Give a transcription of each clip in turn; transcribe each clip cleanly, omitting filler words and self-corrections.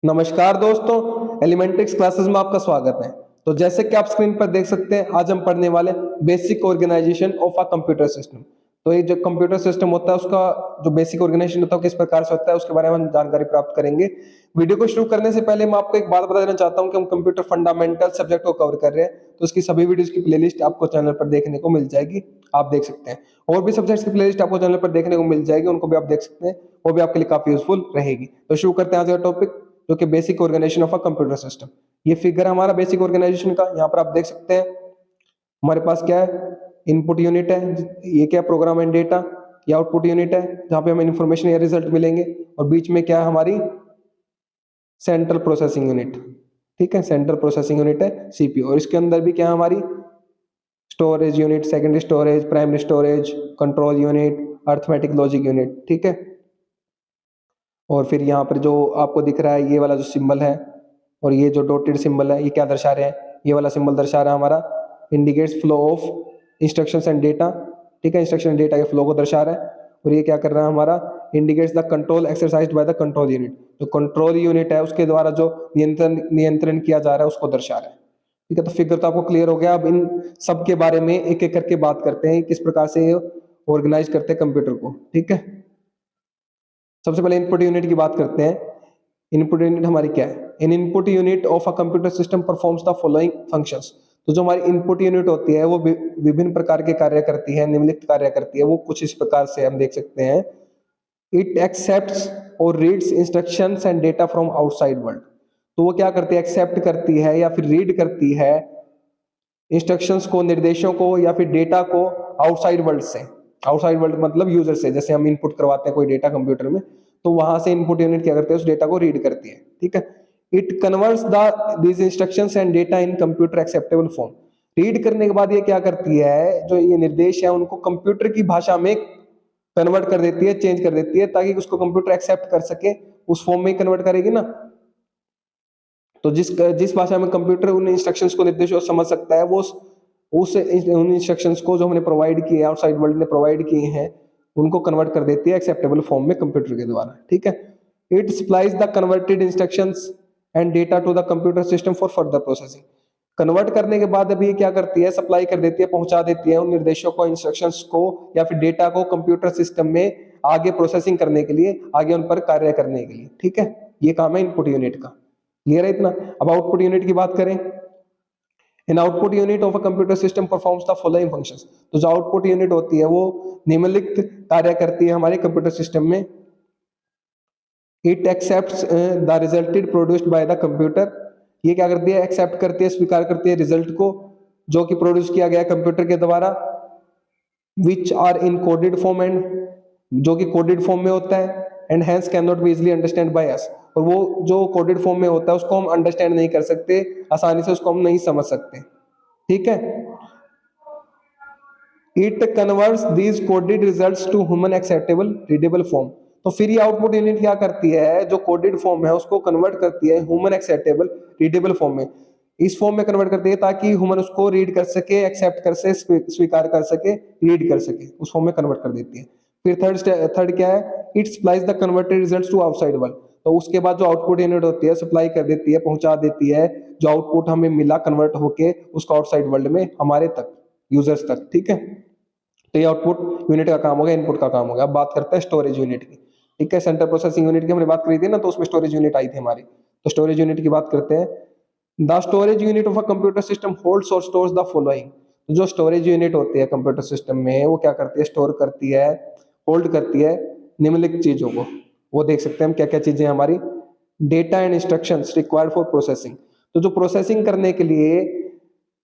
नमस्कार दोस्तों, एलिमेंट्रिक्स क्लासेस में आपका स्वागत है। तो जैसे कि आप स्क्रीन पर देख सकते हैं, आज हम पढ़ने वाले basic organization of a computer system. तो ये जो कंप्यूटर सिस्टम होता है उसका जो बेसिक ऑर्गेनाइजेशन होता है किस प्रकार से होता है उसके बारे में हम जानकारी प्राप्त करेंगे। वीडियो को शुरू करने से पहले मैं आपको एक बात बता देना चाहता हूँ कि हम कंप्यूटर फंडामेंटल सब्जेक्ट को कवर कर रहे हैं, तो उसकी सभी वीडियोस की प्लेलिस्ट आपको चैनल पर देखने को मिल जाएगी, आप देख सकते हैं। और भी सब्जेक्ट्स की प्लेलिस्ट आपको चैनल पर देखने को मिल जाएगी, उनको भी आप देख सकते हैं, वो भी आपके लिए काफी यूजफुल रहेगी। तो शुरू करते हैं आज का टॉपिक, जो कि basic organization of a computer system. ये फिगर है हमारा बेसिक ऑर्गेनाइजेशन का। यहाँ पर आप देख सकते हैं हमारे पास क्या है, इनपुट यूनिट है, ये क्या प्रोग्राम एंड डेटा, ये आउटपुट यूनिट है जहाँ पे हमें इंफॉर्मेशन या रिजल्ट मिलेंगे, और बीच में क्या है हमारी सेंट्रल प्रोसेसिंग यूनिट। ठीक है, सेंट्रल प्रोसेसिंग यूनिट है सीपीयू, और इसके अंदर भी क्या है हमारी storage unit, secondary storage, primary storage, control unit, arithmetic logic unit. ठीक है, और फिर यहाँ पर जो आपको दिख रहा है ये वाला जो सिंबल है और ये जो डॉटेड सिंबल है, ये क्या दर्शा रहे हैं, ये वाला सिंबल दर्शा रहा है हमारा indicates flow of instructions and data. ठीक है, इंस्ट्रक्शन एंड डेटा के फ्लो को दर्शा रहा है। और ये क्या कर रहा है हमारा indicates the control exercised by the control unit. जो कंट्रोल यूनिट है उसके द्वारा जो नियंत्रण किया जा रहा है उसको दर्शा रहा है। ठीक है, तो फिगर तो आपको क्लियर हो गया। अब इन सब के बारे में एक एक करके बात करते हैं, किस प्रकार से ऑर्गेनाइज करते हैं कंप्यूटर को। ठीक है, सबसे पहले इनपुट यूनिट की बात करते हैं। इनपुट यूनिट हमारी क्या है? In input unit of a computer system performs the following functions. तो जो हमारी इनपुट यूनिट होती है वो विभिन्न प्रकार के कार्य करती है, निम्नलिखित कार्य करती है। वो कुछ इस प्रकार से हम देख सकते हैं। इट एक्सेप्ट्स और reads instructions and data from outside world. तो वो क्या करती है? एक्सेप्ट करती है या फिर रीड करती है इंस्ट्रक्शंस को, निर्देशों को या फिर डेटा को आउटसाइड वर्ल्ड से। आउटसाइड वर्ल्ड मतलब यूजर से। जैसे हम इनपुट करवाते हैं कोई डेटा कंप्यूटर में, तो वहां से इनपुट यूनिट क्या करते हैं? उस डेटा को रीड करती है। ठीक है, it converts these instructions and data in computer acceptable form. Read करने के बाद ये क्या करती है? जो ये निर्देश है उनको कंप्यूटर की भाषा में कन्वर्ट कर देती है, चेंज कर देती है, ताकि उसको कंप्यूटर एक्सेप्ट कर सके। उस फॉर्म में ही कन्वर्ट करेगी ना। तो जिस जिस भाषा में कंप्यूटर उन इंस्ट्रक्शंस को, निर्देशों को समझ सकता है, वो उन इंस्ट्रक्शंस को जो हमने प्रोवाइड किए, आउटसाइड वर्ल्ड ने प्रोवाइड किए हैं, उनको कन्वर्ट कर देती है एक्सेप्टेबल फॉर्म में कंप्यूटर के द्वारा। ठीक है, it supplies the converted instructions and data to the computer system for further processing. Convert करने के बाद अभी क्या करती है? सप्लाई कर देती है, पहुंचा देती है उन निर्देशों को, इंस्ट्रक्शंस को या फिर डेटा को कंप्यूटर सिस्टम में आगे प्रोसेसिंग करने के लिए, आगे उन पर कार्य करने के लिए। ठीक है, ये काम है इनपुट यूनिट का। क्लियर है इतना? अब आउटपुट यूनिट की बात करें। In output unit of a computer system performs the following functions. तो जो आउटपुट यूनिट होती है वो निम्नलिखित कार्य करती है हमारे कंप्यूटर सिस्टम में। It accepts the resulted produced by the computer. ये क्या करती है? एक्सेप्ट करती है, स्वीकार करती है रिजल्ट को जो कि प्रोड्यूस किया गया कंप्यूटर के द्वारा। Which are in coded form and, जो कि कोडेड फॉर्म में होता है, and hence can not be easily understand by us. और वो जो कोडेड फॉर्म में होता है उसको हम अंडरस्टैंड नहीं कर सकते, आसानी से उसको हम नहीं समझ सकते। ठीक है, it converts these coded results to human acceptable readable form. तो फिर ये आउटपुट यूनिट क्या करती है? जो कोडेड फॉर्म है उसको कन्वर्ट करती है ह्यूमन एक्सेप्टेबल रीडेबल फॉर्म में। इस फॉर्म में कन्वर्ट करती है ताकि ह्यूमन उसको रीड कर सके, एक्सेप्ट कर सके, स्वीकार कर सके, रीड कर सके, उस फॉर्म में कन्वर्ट कर देती है। फिर थर्ड क्या है? It supplies the converted results to outside world. तो उसके बाद जो आउटपुट यूनिट होती है सप्लाई कर देती है, पहुंचा देती है जो आउटपुट हमें मिला कन्वर्ट होके उसको आउटसाइड वर्ल्ड में, हमारे तक, यूजर्स तक। ठीक है, तो ये आउटपुट यूनिट का काम हो गया, इनपुट का काम हो गया। अब बात करते हैं स्टोरेज यूनिट की। ठीक है, सेंट्रल प्रोसेसिंग यूनिट की हमने बात करी थी ना, तो उसमें स्टोरेज यूनिट आई थी हमारी। तो स्टोरेज यूनिट की बात करते हैं। The storage unit of a computer system holds और स्टोर्स द फॉलोइंग। जो स्टोरेज यूनिट होती है कंप्यूटर सिस्टम में, वो क्या करती है? स्टोर करती है, होल्ड करती है निम्नलिखित चीजों को। वो देख सकते हैं हम क्या क्या चीजें हमारी। Data and instructions required for processing. तो जो प्रोसेसिंग करने के लिए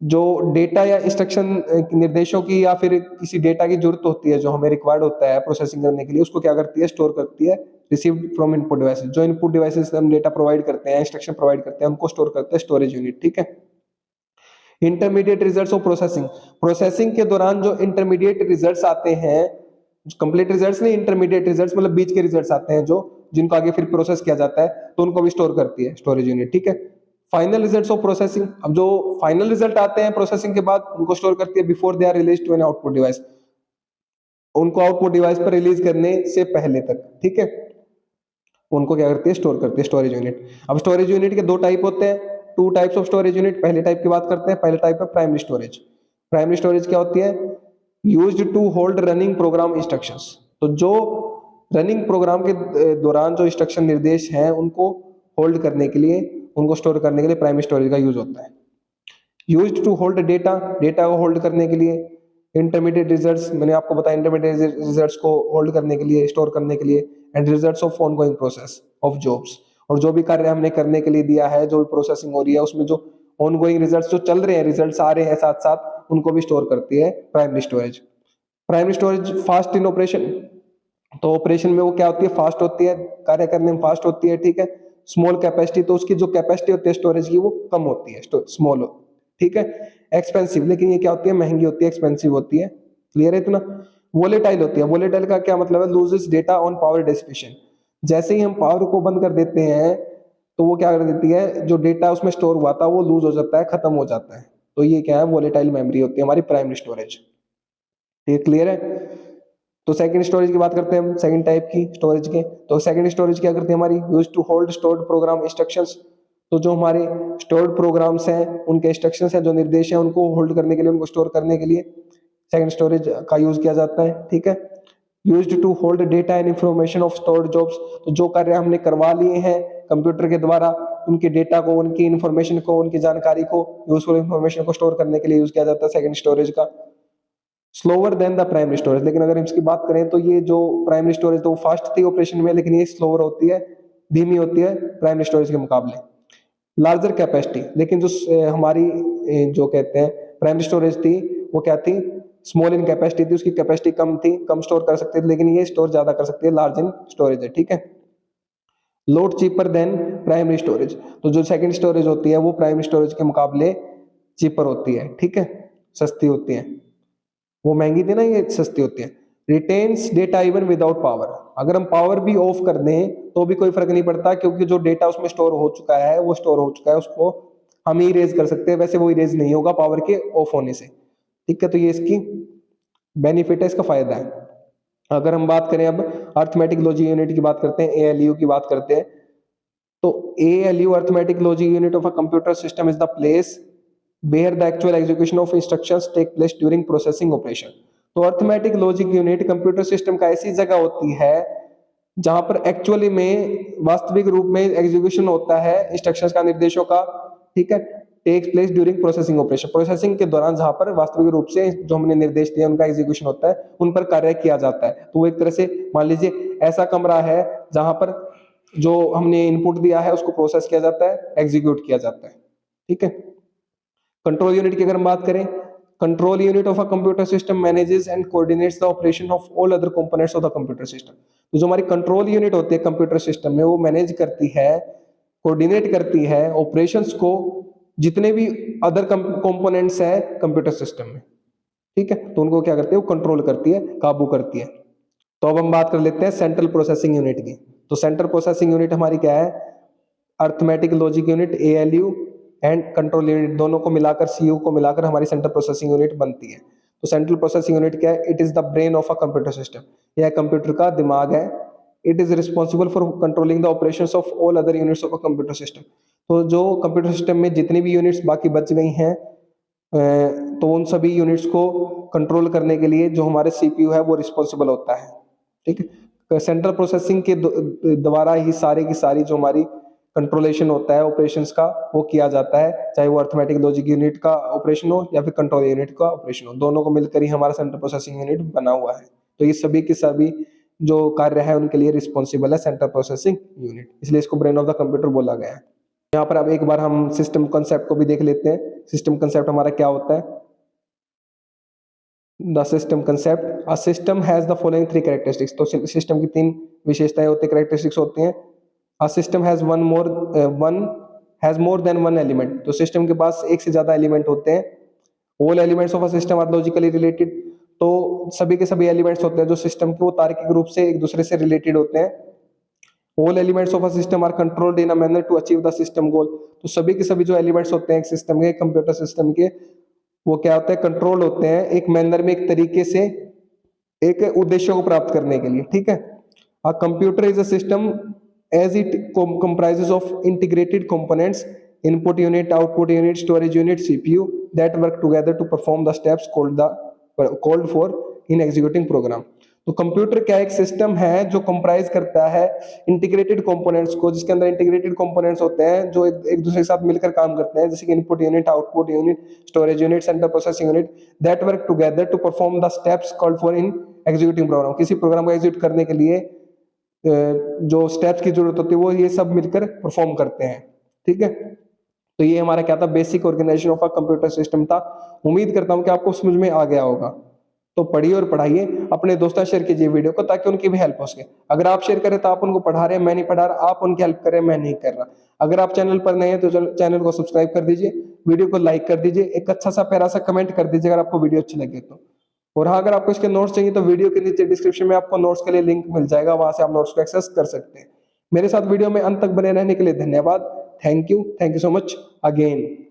जो डेटा या इंस्ट्रक्शन, निर्देशों की या फिर किसी डेटा की जरूरत होती है, जो हमें रिक्वायर्ड होता है प्रोसेसिंग करने के लिए, उसको क्या करती है? स्टोर करती है। Received from input devices. जो इनपुट डिवाइसेस हम डेटा प्रोवाइड करते हैं, इंस्ट्रक्शन प्रोवाइड करते हैं, उनको स्टोर करते हैं स्टोरेज यूनिट। ठीक है, intermediate results of processing. Processing के दौरान जो इंटरमीडिएट रिजल्ट्स आते हैं, कंप्लीट रिजल्ट्स नहीं, इंटरमीडिएट रिजल्ट्स मतलब बीच के रिजल्ट्स आते हैं जो, जिनको आगे फिर प्रोसेस किया जाता है, तो उनको भी स्टोर करती है स्टोरेज यूनिट। ठीक है, फाइनल रिजल्ट्स ऑफ प्रोसेसिंग। अब जो फाइनल रिजल्ट आते हैं प्रोसेसिंग के बाद, उनको स्टोर करती है before they are release to an output device. उनको आउटपुट डिवाइस पर रिलीज करने से पहले तक। ठीक है, उनको क्या करती है, स्टोर करती है, स्टोरेज यूनिट। अब स्टोरेज यूनिट के दो टाइप होते हैं, two types of storage unit. पहले टाइप की बात करते हैं, पहले टाइप है प्राइमरी स्टोरेज। प्राइमरी स्टोरेज क्या होती है, used to hold running program instructions. तो जो रनिंग प्रोग्राम के दौरान जो इंस्ट्रक्शन निर्देश हैं उनको होल्ड करने के लिए, उनको स्टोर करने के लिए प्राइमरी स्टोरेज का यूज होता है। Used to hold data, data को होल्ड करने के लिए। इंटरमीडिएट रिजल्ट्स, मैंने आपको बताया, इंटरमीडिएट रिजल्ट्स को होल्ड करने के लिए, स्टोर करने के लिए। And results of ongoing process of jobs, और जो भी कार्य हमने करने के लिए दिया है, जो भी प्रोसेसिंग हो रही है उसमें जो ऑनगोइंग रिजल्ट्स जो चल रहे हैं, रिजल्ट्स आ रहे हैं साथ साथ, उनको भी स्टोर करती है primary storage. Primary storage fast in operation, तो ऑपरेशन में वो क्या होती है, फास्ट होती है, कार्य करने में फास्ट होती है, ठीक है। स्मॉल कैपेसिटी, तो उसकी जो कैपेसिटी होती है स्टोरेज की वो कम होती है, स्मॉल, ठीक है। एक्सपेंसिव, लेकिन ये क्या होती है, महंगी होती है, एक्सपेंसिव होती है। क्लियर है इतना। वोलेटाइल होती है, वोलेटाइल का क्या मतलब है, loses data on power dissipation. जैसे ही हम पावर को बंद कर देते हैं तो वो क्या कर देती है, जो डेटा उसमें स्टोर हुआ था वो लूज हो जाता है, खत्म हो जाता है। तो ये क्या है, वोलेटाइल मेमोरी होती है हमारी प्राइमरी स्टोरेज। ये क्लियर है। तो सेकंड स्टोरेज की बात करते हैं हम, सेकंड टाइप की स्टोरेज के। तो सेकंड स्टोरेज क्या करती है हमारी, use to hold stored program instructions. तो जो हमारे स्टोर्ड प्रोग्राम्स हैं, उनके इंस्ट्रक्शंस हैं, जो निर्देश हैं, उनको होल्ड करने के लिए, उनको स्टोर करने के लिए सेकंड स्टोरेज का यूज किया जाता है, ठीक है। Used to hold data and information of stored jobs. तो जो कार्य हमने करवा लिए हैं कंप्यूटर के द्वारा, उनके डेटा को, उनकी इंफॉर्मेशन को, उनकी जानकारी को, यूजफुल इंफॉर्मेशन को स्टोर करने के लिए यूज किया जाता है सेकंड स्टोरेज का। Slower then the primary storage, लेकिन अगर इसकी बात करें तो ये जो प्राइमरी स्टोरेज तो वो फास्ट थी ऑपरेशन में, लेकिन ये स्लोअर होती है, धीमी होती है प्राइमरी स्टोरेज के मुकाबले। लार्जर कैपेसिटी, लेकिन जो हमारी जो कहते हैं प्राइमरी स्टोरेज थी वो क्या थी, स्मॉल इन कैपेसिटी थी, उसकी कैपेसिटी कम थी, कम स्टोर कर सकते थे, लेकिन ये स्टोर ज्यादा कर सकती है, लार्ज इन स्टोरेज है, ठीक है। Load cheaper than primary storage, तो जो सेकंड स्टोरेज होती है वो प्राइमरी स्टोरेज के मुकाबले चीपर होती है, ठीक है, सस्ती होती है। वो महंगी थी ना, ये सस्ती होती है। Retains data even without power, अगर हम पावर भी ऑफ कर दें तो भी कोई फर्क नहीं पड़ता, क्योंकि जो डेटा उसमें स्टोर हो चुका है वो स्टोर हो चुका है, उसको हम ही इरेज कर सकते हैं, वैसे वो इरेज नहीं होगा पावर के ऑफ होने से, ठीक है। तो ये इसकी बेनिफिट है, इसका फायदा है। अगर हम बात करें अब अर्थमेटिक लॉजिक यूनिट की बात करते हैं, एएलयू की बात करते हैं, तो ALU arithmetic logic unit of a computer system is the place where the actual execution of instructions take place during processing operation। तो arithmetic logic unit computer system का ऐसी जगह होती है जहां पर एक्चुअली में वास्तविक रूप में एग्जीक्यूशन होता है इंस्ट्रक्शंस का, निर्देशों का, ठीक है। Takes place during processing operation, processing के दौरान जहां पर वास्तविक रूप से जो हमने निर्देश दिए उनका एग्जीक्यूशन होता है, उन पर कार्य किया जाता है। तो वो एक तरह से मान लीजिए ऐसा कमरा है जहां पर जो हमने इनपुट दिया है उसको प्रोसेस किया जाता है, एग्जीक्यूट किया जाता है, ठीक है। कंट्रोल यूनिट की अगर हम बात करें, control unit of a computer system manages and coordinates the operation of all other components of the computer system. तो जो हमारी कंट्रोल यूनिट होती है कंप्यूटर सिस्टम में, वो मैनेज करती है, कोऑर्डिनेट करती है ऑपरेशंस को, जितने भी अदर कंपोनेंट्स है कंप्यूटर सिस्टम में, ठीक है। तो उनको क्या करती है, वो कंट्रोल करती है, काबू करती है। तो अब हम बात कर लेते हैं सेंट्रल प्रोसेसिंग यूनिट की। तो सेंट्रल प्रोसेसिंग यूनिट हमारी क्या है, arithmetic logic unit ALU and control unit, दोनों को मिलाकर, CU को मिलाकर हमारी सेंट्रल प्रोसेसिंग यूनिट बनती है। तो सेंट्रल प्रोसेसिंग यूनिट क्या है, it is the brain of a computer system, यह कंप्यूटर का दिमाग है। It is responsible for controlling the operations of all other units of a computer system. तो जो कंप्यूटर सिस्टम में जितनी भी यूनिट्स बाकी बच गई हैं, तो उन सभी यूनिट्स को कंट्रोल करने के लिए जो हमारे CPU है वो रिस्पॉन्सिबल होता है, ठीक है। सेंट्रल प्रोसेसिंग के द्वारा ही सारी की सारी जो हमारी कंट्रोलेशन होता है ऑपरेशंस का वो किया जाता है, चाहे वो अर्थमेटिक लॉजिक यूनिट का ऑपरेशन हो या फिर कंट्रोल यूनिट का ऑपरेशन हो, दोनों को मिलकर ही हमारा सेंट्रल प्रोसेसिंग यूनिट बना हुआ है। तो ये सभी के सभी जो कार्य है उनके लिए रिस्पॉन्सिबल है सेंट्रल प्रोसेसिंग यूनिट, इसलिए इसको ब्रेन ऑफ द कंप्यूटर बोला गया है। यहाँ पर अब एक बार हम सिस्टम कंसेप्ट को भी देख लेते हैं। सिस्टम कंसेप्ट हमारा क्या होता है, the system concept, a system has the following three characteristics. तो सिस्टम की तीन विशेषताएं होती है, कैरेक्टरिस्टिक्स होती हैं। A system has more than one element, तो सिस्टम के पास एक से ज्यादा एलिमेंट होते हैं। All elements of a system are logically related, तो सभी के सभी एलिमेंट्स होते हैं जो सिस्टम के, वो तार्किक रूप से एक दूसरे से रिलेटेड होते हैं। All elements of a system are controlled in a manner to achieve the system goal, तो सभी के सभी जो एलिमेंट्स होते हैं एक सिस्टम के, कंप्यूटर सिस्टम के, वो क्या होता है, कंट्रोल होते हैं एक मैनर में, एक तरीके से, एक उद्देश्य को प्राप्त करने के लिए, ठीक है। A computer is a system as it comprises of integrated components, input unit, output unit, storage unit, CPU, that work together to perform the steps called for in executing program. तो कंप्यूटर क्या एक system है जो comprise करता है integrated components को, जिसके अंदर इंटीग्रेटेड कंपोनेंट्स होते हैं जो एक दूसरे के साथ मिलकर काम करते हैं, जैसे कि input unit, output unit, storage unit, central processing unit, that work together to perform the steps called for in executing program. किसी प्रोग्राम को एग्जीक्यूट करने के लिए जो स्टेप्स की जरूरत होती है वो ये सब मिलकर परफॉर्म करते हैं। ठीक है, तो ये हमारा क्या था, basic organization of a computer system था। उम्मीद करता हूं कि आपको समझ में आ गया होगा। तो पढ़िए और पढ़ाइए, अपने दोस्तों शेयर कीजिए वीडियो को ताकि उनकी भी हेल्प हो सके। अगर आप शेयर करें तो आप उनको पढ़ा रहे हैं, मैं नहीं पढ़ा रहा, आप उनकी हेल्प करें, मैं नहीं कर रहा। अगर आप चैनल पर नए हैं तो चैनल को सब्सक्राइब कर दीजिए, वीडियो को लाइक कर दीजिए, एक अच्छा सा प्यारा सा कमेंट कर दीजिए अगर आपको वीडियो अच्छी लगे तो। और हाँ, अगर आपको इसके नोट्स चाहिए तो वीडियो के नीचे डिस्क्रिप्शन में आपको नोट्स के लिए लिंक मिल जाएगा, वहां से आप नोट्स को एक्सेस कर सकते हैं। मेरे साथ वीडियो में अंत तक बने रहने के लिए धन्यवाद। Thank you so much again.